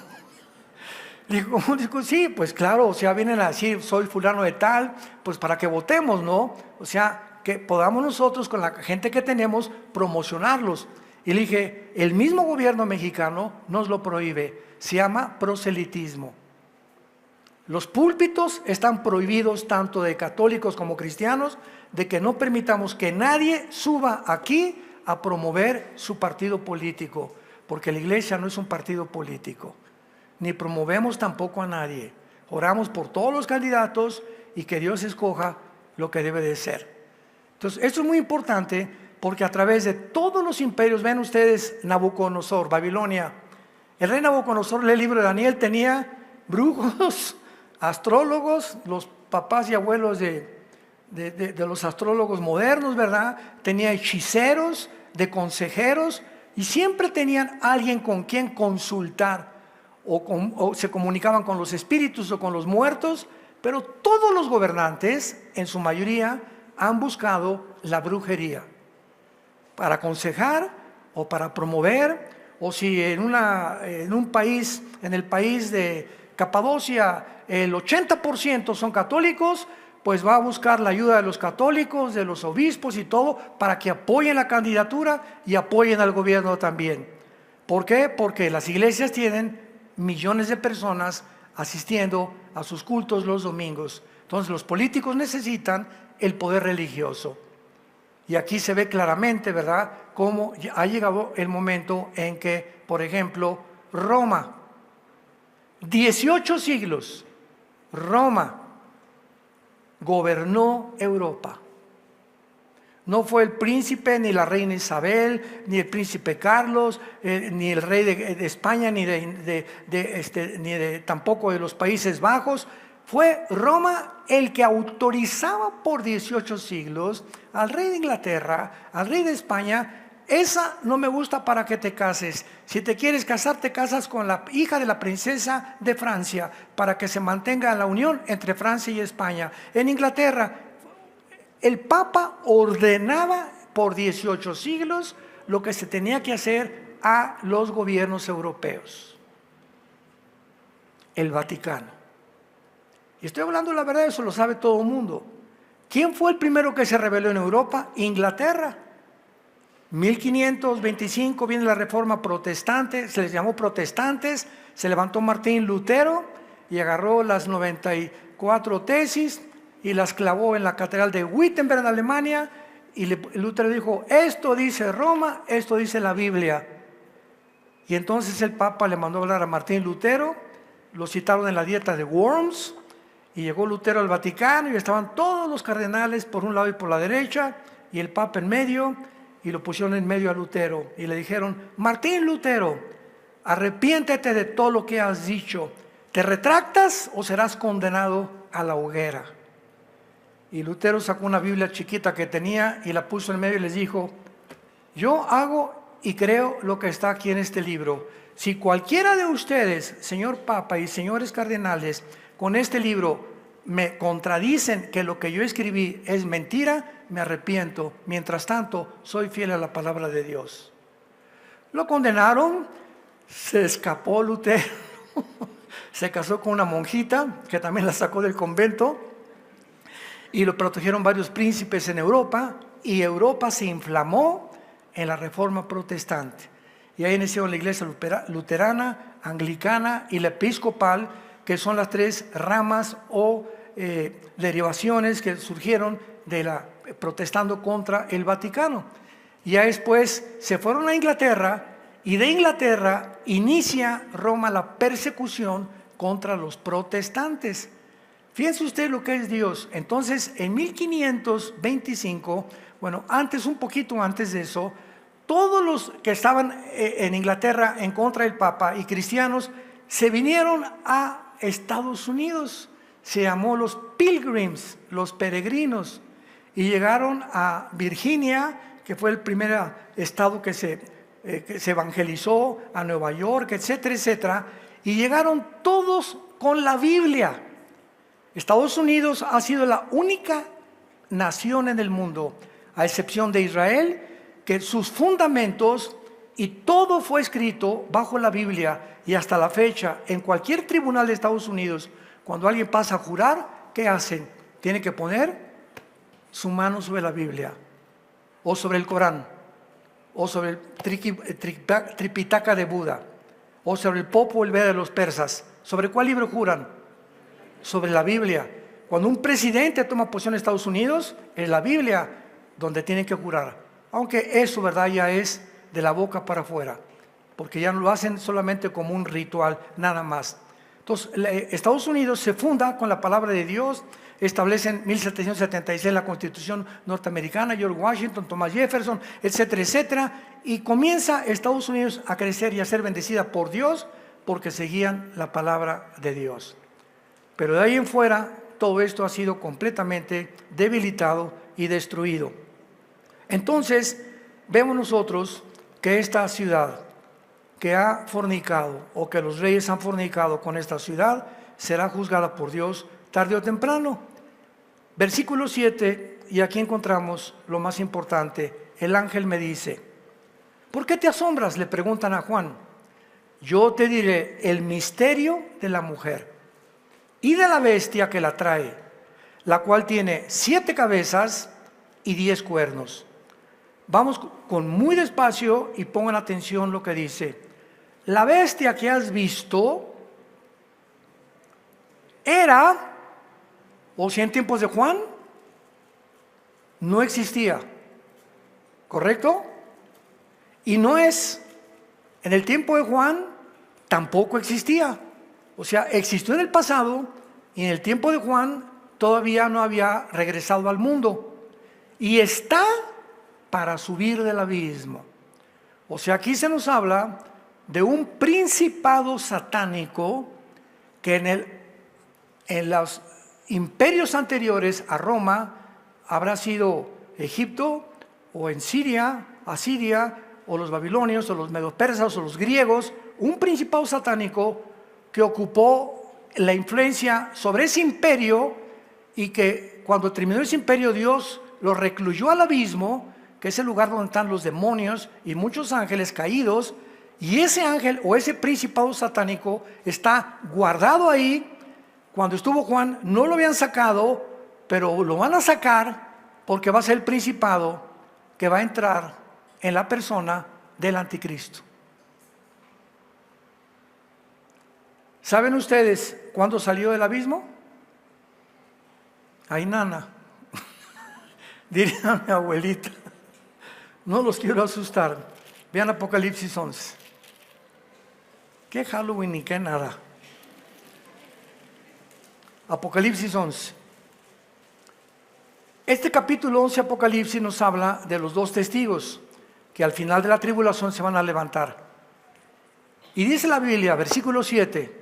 Digo, ¿un discurso? Sí, pues claro, o sea, vienen a decir, soy fulano de tal, pues para que votemos, ¿no? O sea, que podamos nosotros con la gente que tenemos promocionarlos. Y le dije, el mismo gobierno mexicano nos lo prohíbe, se llama proselitismo. Los púlpitos están prohibidos tanto de católicos como cristianos, de que no permitamos que nadie suba aquí a promover su partido político, porque la iglesia no es un partido político, ni promovemos tampoco a nadie. Oramos por todos los candidatos y que Dios escoja lo que debe de ser. Entonces, esto es muy importante porque a través de todos los imperios, ven ustedes Nabucodonosor, Babilonia, el rey Nabucodonosor, lee el libro de Daniel, tenía brujos, astrólogos, los papás y abuelos de los astrólogos modernos, ¿verdad? Tenía hechiceros, de consejeros, y siempre tenían alguien con quien consultar, o se comunicaban con los espíritus o con los muertos Pero todos los gobernantes, en su mayoría, han buscado la brujería para aconsejar o para promover, o si en un país, en el país de Capadocia, el 80% son católicos, pues va a buscar la ayuda de los católicos, de los obispos y todo, para que apoyen la candidatura y apoyen al gobierno también. ¿Por qué? Porque las iglesias tienen millones de personas asistiendo a sus cultos los domingos. Entonces los políticos necesitan el poder religioso. Y aquí se ve claramente, ¿verdad?, cómo ha llegado el momento en que, por ejemplo, Roma, 18 siglos, Roma gobernó Europa. No fue el príncipe, ni la reina Isabel, ni el príncipe Carlos, ni el rey de España, ni tampoco de los Países Bajos. Fue Roma el que autorizaba por 18 siglos al rey de Inglaterra, al rey de España. Esa no me gusta para que te cases. Si te quieres casar, te casas con la hija de la princesa de Francia, para que se mantenga la unión entre Francia y España. En Inglaterra, el Papa ordenaba por 18 siglos lo que se tenía que hacer a los gobiernos europeos. El Vaticano. Y estoy hablando la verdad, eso lo sabe todo el mundo. ¿Quién fue el primero que se rebeló en Europa? Inglaterra. 1525 viene la Reforma Protestante, se les llamó protestantes, se levantó Martín Lutero y agarró las 94 tesis y las clavó en la catedral de Wittenberg en Alemania, y Lutero dijo: esto dice Roma, esto dice la Biblia. Y entonces el Papa le mandó a hablar a Martín Lutero, lo citaron en la dieta de Worms, y llegó Lutero al Vaticano y estaban todos los cardenales por un lado y por la derecha, y el Papa en medio, y lo pusieron en medio a Lutero y le dijeron: Martín Lutero, arrepiéntete de todo lo que has dicho, ¿te retractas o serás condenado a la hoguera? Y Lutero sacó una Biblia chiquita que tenía y la puso en medio y les dijo: yo hago y creo lo que está aquí en este libro. Si cualquiera de ustedes, señor Papa y señores cardenales, con este libro me contradicen que lo que yo escribí es mentira, me arrepiento. Mientras tanto, soy fiel a la palabra de Dios. Lo condenaron, se escapó Lutero, se casó con una monjita que también la sacó del convento, y lo protegieron varios príncipes en Europa, y Europa se inflamó en la Reforma Protestante. Y ahí iniciaron la iglesia luterana, anglicana y la episcopal, que son las tres ramas o derivaciones que surgieron de protestando contra el Vaticano. Y ya después se fueron a Inglaterra, y de Inglaterra inicia Roma la persecución contra los protestantes. Fíjense usted lo que es Dios. Entonces, en 1525, bueno, un poquito antes de eso, todos los que estaban en Inglaterra en contra del Papa y cristianos se vinieron a Estados Unidos. Se llamó los Pilgrims, los peregrinos, y llegaron a Virginia, que fue el primer estado que se evangelizó, a Nueva York, etcétera, etcétera, y llegaron todos con la Biblia. Estados Unidos ha sido la única nación en el mundo, a excepción de Israel, que sus fundamentos y todo fue escrito bajo la Biblia, y hasta la fecha, en cualquier tribunal de Estados Unidos, cuando alguien pasa a jurar, ¿qué hacen? Tiene que poner su mano sobre la Biblia, o sobre el Corán, o sobre el Tripitaka de Buda, o sobre el Popol Vuh de los persas. ¿Sobre cuál libro juran? Sobre la Biblia. Cuando un presidente toma posición en Estados Unidos, es la Biblia donde tienen que jurar. Aunque eso, ¿verdad?, ya es de la boca para afuera, porque ya no lo hacen solamente como un ritual, nada más. Entonces, Estados Unidos se funda con la palabra de Dios, establece en 1776 la Constitución norteamericana, George Washington, Thomas Jefferson, etcétera, etcétera, y comienza Estados Unidos a crecer y a ser bendecida por Dios porque seguían la palabra de Dios. Pero de ahí en fuera, todo esto ha sido completamente debilitado y destruido. Entonces, vemos nosotros que esta ciudad que ha fornicado, o que los reyes han fornicado con esta ciudad, será juzgada por Dios tarde o temprano. Versículo 7, y aquí encontramos lo más importante. El ángel me dice: ¿por qué te asombras?, le preguntan a Juan. Yo te diré el misterio de la mujer y de la bestia que la trae, la cual tiene 7 cabezas y 10 cuernos. Vamos con muy despacio y pongan atención lo que dice. La bestia que has visto era, o si en tiempos de Juan, no existía, ¿correcto? Y no es, en el tiempo de Juan, tampoco existía. O sea, existió en el pasado y en el tiempo de Juan todavía no había regresado al mundo. Y está para subir del abismo. O sea, aquí se nos habla de un principado satánico que en los imperios anteriores a Roma habrá sido Egipto, o en Siria, Asiria, o los babilonios, o los medopersas, o los griegos, un principado satánico que ocupó la influencia sobre ese imperio, y que cuando terminó ese imperio Dios lo recluyó al abismo, que es el lugar donde están los demonios y muchos ángeles caídos, y ese ángel o ese principado satánico está guardado ahí. Cuando estuvo Juan no lo habían sacado, pero lo van a sacar porque va a ser el principado que va a entrar en la persona del anticristo. ¿Saben ustedes cuándo salió del abismo? Ay, nana, diría mi abuelita. No los quiero asustar. Vean Apocalipsis 11. ¿Qué Halloween ni qué nada? Apocalipsis 11. Este capítulo 11 Apocalipsis nos habla de los 2 testigos que al final de la tribulación se van a levantar. Y dice la Biblia, versículo 7,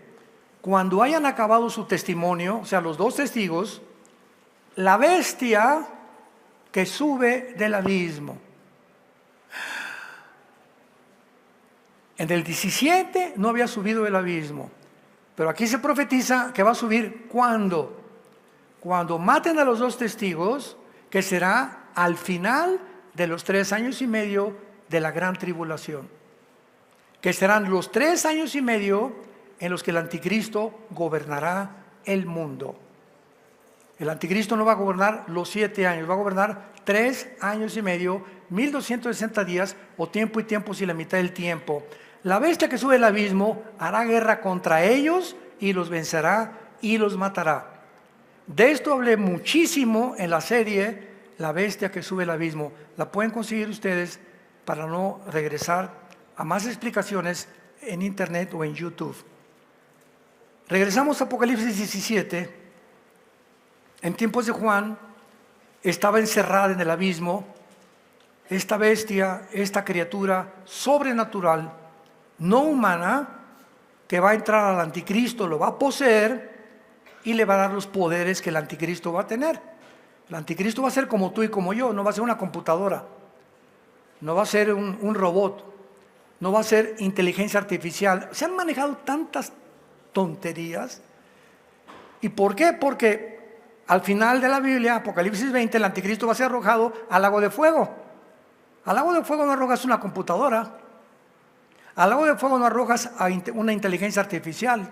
cuando hayan acabado su testimonio, o sea, los 2 testigos, la bestia que sube del abismo. En el 17 no había subido del abismo, pero aquí se profetiza que va a subir ¿cuándo? Cuando maten a los 2 testigos, que será al final de los 3 años y medio de la gran tribulación, que serán los 3 años y medio en los que el anticristo gobernará el mundo. El anticristo no va a gobernar los 7 años, va a gobernar 3 años y medio, 1260 días, o tiempo y tiempo si la mitad del tiempo. La bestia que sube del abismo hará guerra contra ellos y los vencerá y los matará. De esto hablé muchísimo en la serie La bestia que sube del abismo. La pueden conseguir ustedes para no regresar a más explicaciones en internet o en YouTube. Regresamos a Apocalipsis 17. En tiempos de Juan estaba encerrada en el abismo esta bestia, esta criatura sobrenatural, no humana, que va a entrar al anticristo, lo va a poseer y le va a dar los poderes que el anticristo va a tener. El anticristo va a ser como tú y como yo, no va a ser una computadora, no va a ser un robot, no va a ser inteligencia artificial. Se han manejado tantas tonterías. ¿Y por qué? Porque al final de la Biblia, Apocalipsis 20, el anticristo va a ser arrojado al lago de fuego. Al lago de fuego no arrojas una computadora. Al lago de fuego no arrojas a una inteligencia artificial.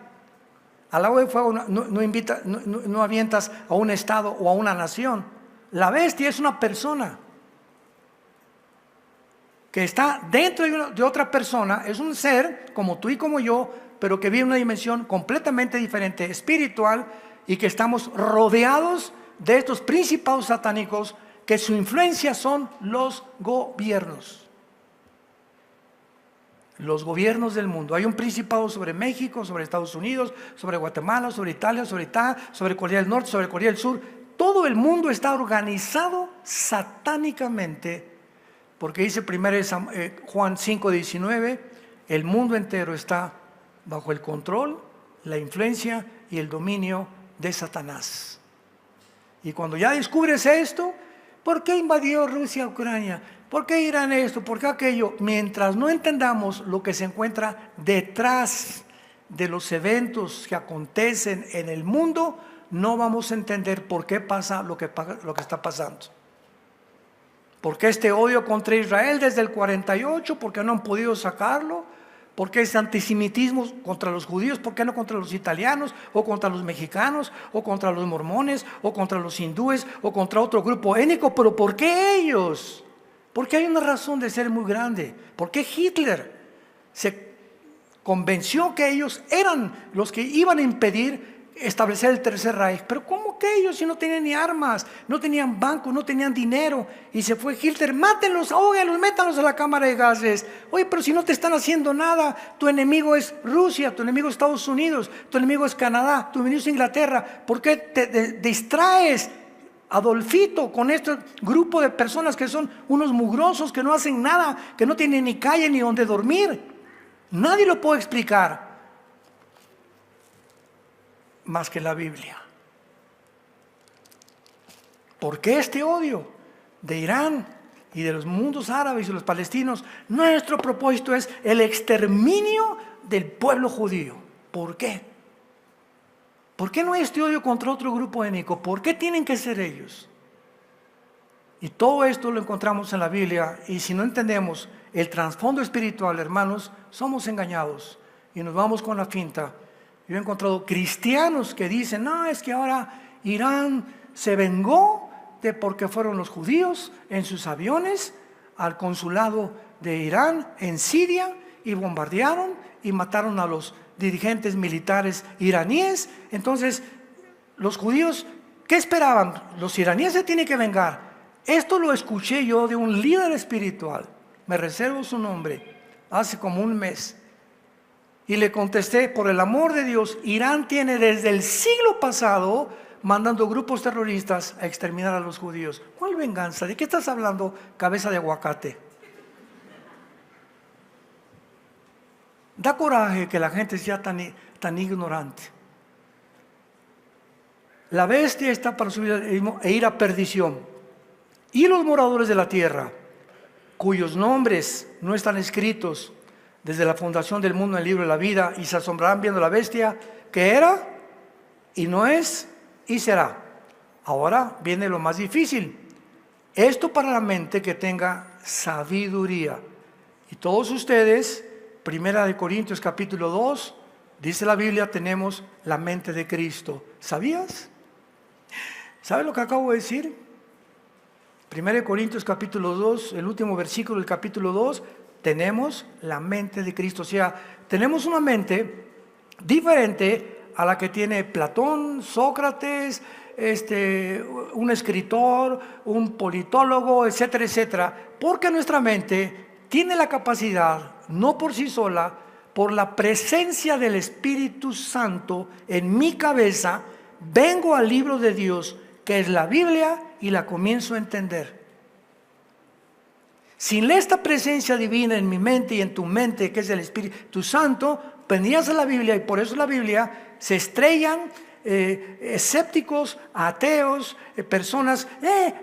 Al lago de fuego no avientas a un estado o a una nación. La bestia es una persona que está dentro de otra persona. Es un ser como tú y como yo, pero que vive en una dimensión completamente diferente, espiritual, y que estamos rodeados de estos principados satánicos que su influencia son los gobiernos. Los gobiernos del mundo. Hay un principado sobre México, sobre Estados Unidos, sobre Guatemala, sobre Italia, sobre Corea del Norte, sobre Corea del Sur. Todo el mundo está organizado satánicamente, porque dice 1 Juan 5:19, el mundo entero está bajo el control, la influencia y el dominio de Satanás. Y cuando ya descubres esto, ¿por qué invadió Rusia a Ucrania? ¿Por qué Irán esto? ¿Por qué aquello? Mientras no entendamos lo que se encuentra detrás de los eventos que acontecen en el mundo, no vamos a entender por qué pasa lo que está pasando. ¿Por qué este odio contra Israel desde el 48? ¿Por qué no han podido sacarlo? ¿Por qué ese antisemitismo contra los judíos? ¿Por qué no contra los italianos? ¿O contra los mexicanos? ¿O contra los mormones? ¿O contra los hindúes? ¿O contra otro grupo étnico? ¿Pero por qué ellos? Porque hay una razón de ser muy grande. ¿Por qué Hitler se convenció que ellos eran los que iban a impedir establecer el Tercer Reich? Pero ¿cómo que ellos, si no tenían ni armas, no tenían bancos, no tenían dinero? Y se fue Hitler: mátenlos, ahóguenlos, métanlos a la cámara de gases. Oye, pero si no te están haciendo nada, tu enemigo es Rusia, tu enemigo es Estados Unidos, tu enemigo es Canadá, tu enemigo es Inglaterra. ¿Por qué te distraes, Adolfito, con este grupo de personas que son unos mugrosos, que no hacen nada, que no tienen ni calle ni donde dormir? Nadie lo puede explicar más que la Biblia. ¿Por qué este odio de Irán y de los mundos árabes y los palestinos? Nuestro propósito es el exterminio del pueblo judío. ¿Por qué? ¿Por qué no hay este odio contra otro grupo étnico? ¿Por qué tienen que ser ellos? Y todo esto lo encontramos en la Biblia, y si no entendemos el trasfondo espiritual, hermanos, somos engañados y nos vamos con la finta. Yo he encontrado cristianos que dicen: no, es que ahora Irán se vengó de porque fueron los judíos en sus aviones al consulado de Irán en Siria y bombardearon y mataron a los dirigentes militares iraníes. Entonces, los judíos, ¿qué esperaban? Los iraníes se tienen que vengar. Esto lo escuché yo de un líder espiritual, me reservo su nombre, hace como un mes. Y le contesté: por el amor de Dios, Irán tiene desde el siglo pasado mandando grupos terroristas a exterminar a los judíos. ¿Cuál venganza? ¿De qué estás hablando, cabeza de aguacate? Da coraje que la gente sea tan ignorante. La bestia está para subir e ir a perdición. Y los moradores de la tierra, cuyos nombres no están escritos desde la fundación del mundo en el libro de la vida, y se asombrarán viendo la bestia, que era y no es y será. Ahora viene lo más difícil. Esto para la mente que tenga sabiduría. Y todos ustedes, 1 Corintios capítulo 2, dice la Biblia, tenemos la mente de Cristo. ¿Sabías? ¿Sabes lo que acabo de decir? 1 Corintios capítulo 2, el último versículo del capítulo 2, tenemos la mente de Cristo. O sea, tenemos una mente diferente a la que tiene Platón, Sócrates, un escritor, un politólogo, etcétera, etcétera. Porque nuestra mente tiene la capacidad, no por sí sola, por la presencia del Espíritu Santo en mi cabeza, vengo al libro de Dios, que es la Biblia, y la comienzo a entender. Sin esta presencia divina en mi mente y en tu mente, que es el Espíritu Santo, vendrías a la Biblia, y por eso la Biblia se estrellan escépticos, ateos, personas: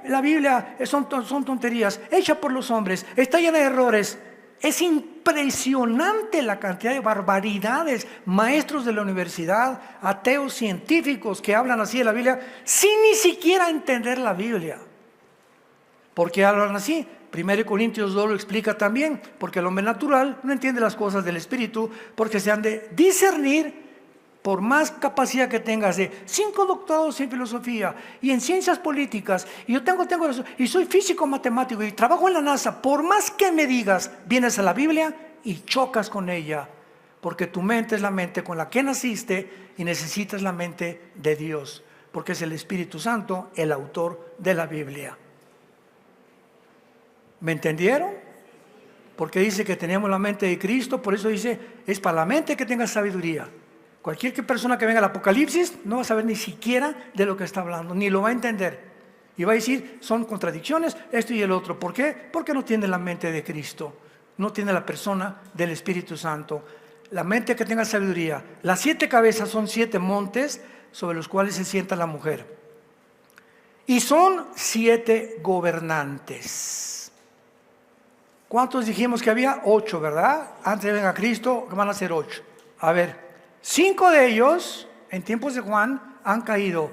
la Biblia son tonterías, hecha por los hombres, está llena de errores. Es impresionante la cantidad de barbaridades, maestros de la universidad, ateos científicos que hablan así de la Biblia sin ni siquiera entender la Biblia. ¿Por qué hablan así? 1 Corintios 2 lo explica también, porque el hombre natural no entiende las cosas del Espíritu, porque se han de discernir. Por más capacidad que tengas de 5 doctorados en filosofía y en ciencias políticas, y yo tengo eso, y soy físico matemático y trabajo en la NASA, por más que me digas, vienes a la Biblia y chocas con ella, porque tu mente es la mente con la que naciste y necesitas la mente de Dios, porque es el Espíritu Santo el autor de la Biblia. ¿Me entendieron? Porque dice que tenemos la mente de Cristo, por eso dice, es para la mente que tenga sabiduría. Cualquier persona que venga al Apocalipsis no va a saber ni siquiera de lo que está hablando, ni lo va a entender. Y va a decir, son contradicciones, esto y el otro. ¿Por qué? Porque no tiene la mente de Cristo, no tiene la persona del Espíritu Santo. La mente que tenga sabiduría. Las 7 cabezas son 7 montes sobre los cuales se sienta la mujer. Y son 7 gobernantes. ¿Cuántos dijimos que había? 8, ¿verdad? Antes de venga Cristo, van a ser 8. A ver. 5 de ellos, en tiempos de Juan, han caído: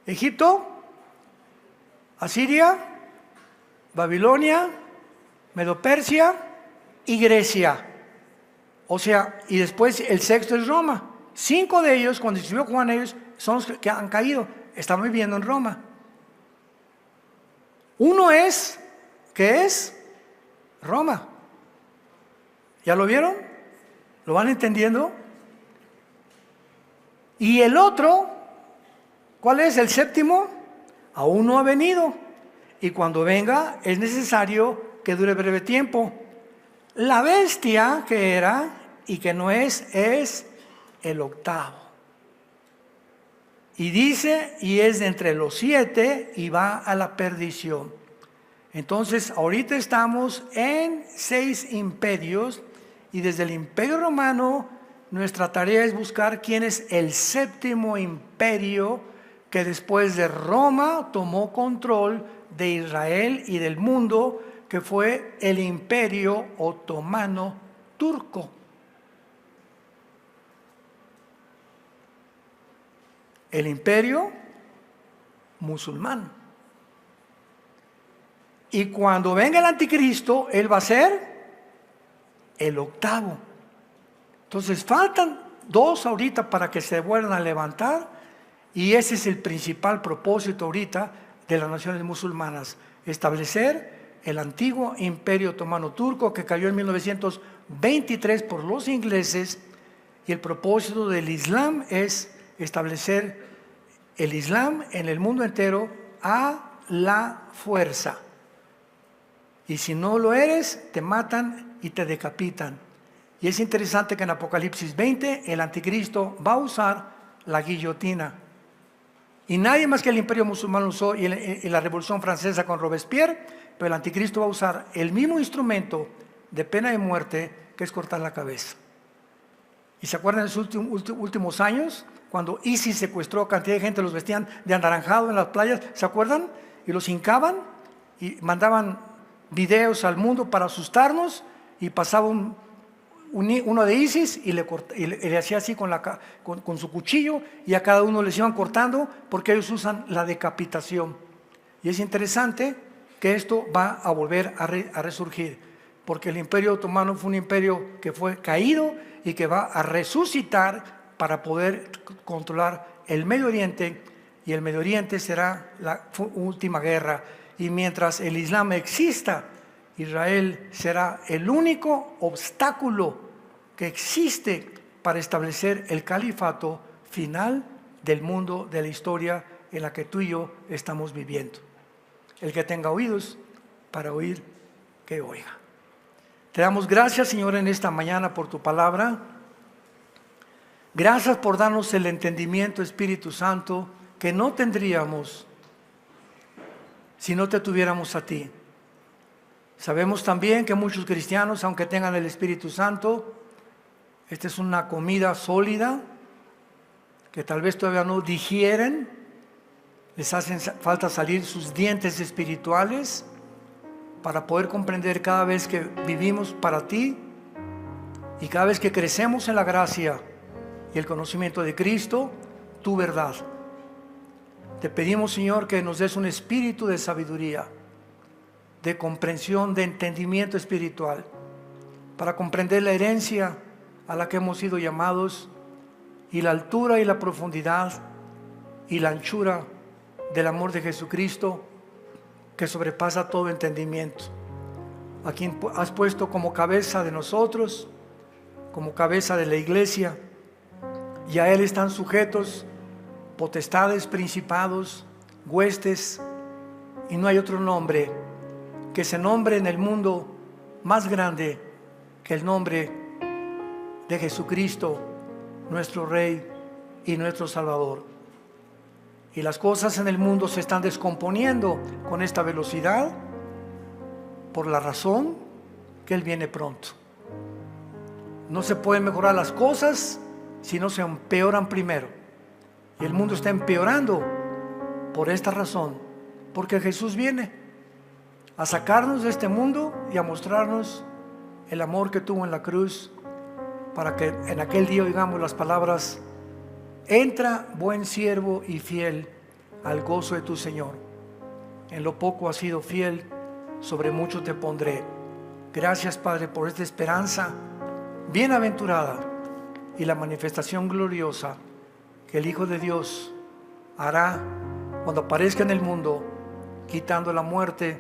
Egipto, Asiria, Babilonia, Medo-Persia y Grecia. O sea, y después el sexto es Roma. 5 de ellos, cuando escribió Juan, ellos son los que han caído, están viviendo en Roma. Uno es, ¿qué es? Roma. ¿Ya lo vieron? ¿Lo van entendiendo? Y el otro, ¿cuál es? El séptimo, aún no ha venido. Y cuando venga es necesario que dure breve tiempo. La bestia que era y que no es el octavo. Y dice, y es de entre los 7 y va a la perdición. Entonces, ahorita estamos en 6 imperios, y desde el Imperio Romano nuestra tarea es buscar quién es el séptimo imperio que después de Roma tomó control de Israel y del mundo, que fue el Imperio Otomano Turco. El imperio musulmán. Y cuando venga el anticristo, él va a ser el octavo. Entonces faltan 2 ahorita para que se vuelvan a levantar, y ese es el principal propósito ahorita de las naciones musulmanas: establecer el antiguo imperio otomano turco que cayó en 1923 por los ingleses, y el propósito del Islam es establecer el Islam en el mundo entero a la fuerza. Y si no lo eres, te matan y te decapitan. Y es interesante que en Apocalipsis 20 el anticristo va a usar la guillotina. Y nadie más que el imperio musulmán usó, y la revolución francesa con Robespierre, pero el anticristo va a usar el mismo instrumento de pena de muerte, que es cortar la cabeza. ¿Y se acuerdan de los últimos años? Cuando ISIS secuestró cantidad de gente, los vestían de anaranjado en las playas, ¿se acuerdan? Y los hincaban y mandaban videos al mundo para asustarnos, y pasaba uno de ISIS y le hacía así con su cuchillo, y a cada uno les iban cortando, porque ellos usan la decapitación. Y es interesante que esto va a volver a resurgir, porque el imperio otomano fue un imperio que fue caído y que va a resucitar para poder controlar el Medio Oriente, y el Medio Oriente será la última guerra. Y mientras el Islam exista, Israel será el único obstáculo que existe para establecer el califato final del mundo, de la historia en la que tú y yo estamos viviendo. El que tenga oídos para oír, que oiga. Te damos gracias, Señor, en esta mañana por tu palabra. Gracias por darnos el entendimiento, Espíritu Santo, que no tendríamos si no te tuviéramos a ti. Sabemos también que muchos cristianos, aunque tengan el Espíritu Santo, esta es una comida sólida que tal vez todavía no digieren, les hacen falta salir sus dientes espirituales para poder comprender cada vez que vivimos para ti, y cada vez que crecemos en la gracia y el conocimiento de Cristo, tu verdad. Te pedimos, Señor, que nos des un espíritu de sabiduría, de comprensión, de entendimiento espiritual, para comprender la herencia a la que hemos sido llamados, y la altura y la profundidad y la anchura del amor de Jesucristo, que sobrepasa todo entendimiento, a quien has puesto como cabeza de nosotros, como cabeza de la iglesia, y a Él están sujetos potestades, principados, huestes, y no hay otro nombre que se nombre en el mundo más grande que el nombre de Jesucristo, nuestro Rey y nuestro Salvador. Y las cosas en el mundo se están descomponiendo con esta velocidad por la razón que Él viene pronto. No se pueden mejorar las cosas si no se empeoran primero. Y el mundo está empeorando por esta razón, porque Jesús viene a sacarnos de este mundo y a mostrarnos el amor que tuvo en la cruz, para que en aquel día oigamos las palabras: entra, buen siervo y fiel, al gozo de tu Señor. En lo poco has sido fiel, sobre mucho te pondré. Gracias, Padre, por esta esperanza bienaventurada y la manifestación gloriosa que el Hijo de Dios hará cuando aparezca en el mundo, quitando la muerte,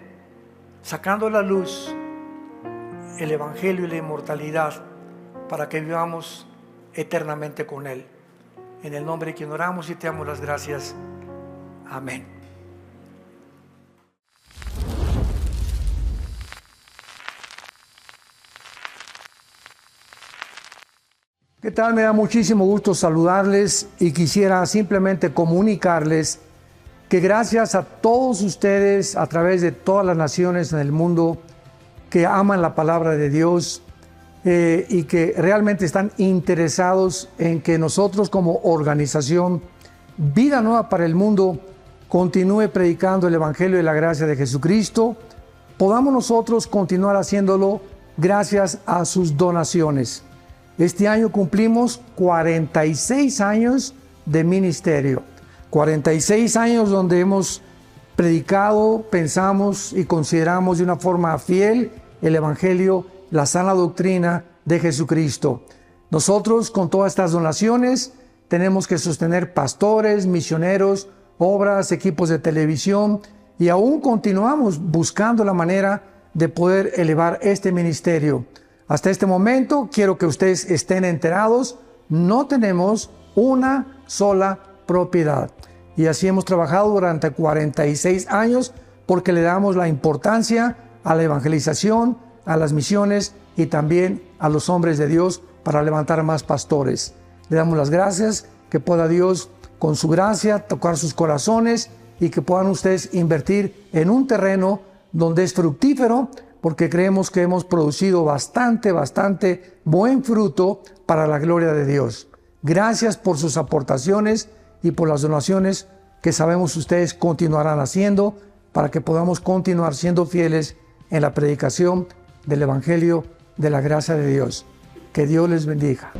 sacando a la luz el Evangelio y la inmortalidad, para que vivamos eternamente con Él. En el nombre de quien oramos y te damos las gracias. Amén. ¿Qué tal? Me da muchísimo gusto saludarles y quisiera simplemente comunicarles que gracias a todos ustedes a través de todas las naciones en el mundo que aman la palabra de Dios y que realmente están interesados en que nosotros como organización Vida Nueva para el Mundo continúe predicando el Evangelio de la gracia de Jesucristo, podamos nosotros continuar haciéndolo gracias a sus donaciones. Este año cumplimos 46 años de ministerio, 46 años donde hemos predicado, pensamos y consideramos de una forma fiel el Evangelio, la sana doctrina de Jesucristo. Nosotros con todas estas donaciones tenemos que sostener pastores, misioneros, obras, equipos de televisión y aún continuamos buscando la manera de poder elevar este ministerio. Hasta este momento, quiero que ustedes estén enterados, no tenemos una sola propiedad. Y así hemos trabajado durante 46 años porque le damos la importancia a la evangelización, a las misiones y también a los hombres de Dios para levantar más pastores. Le damos las gracias, que pueda Dios con su gracia tocar sus corazones y que puedan ustedes invertir en un terreno donde es fructífero, porque creemos que hemos producido bastante buen fruto para la gloria de Dios. Gracias por sus aportaciones y por las donaciones que sabemos ustedes continuarán haciendo para que podamos continuar siendo fieles en la predicación del Evangelio de la gracia de Dios. Que Dios les bendiga.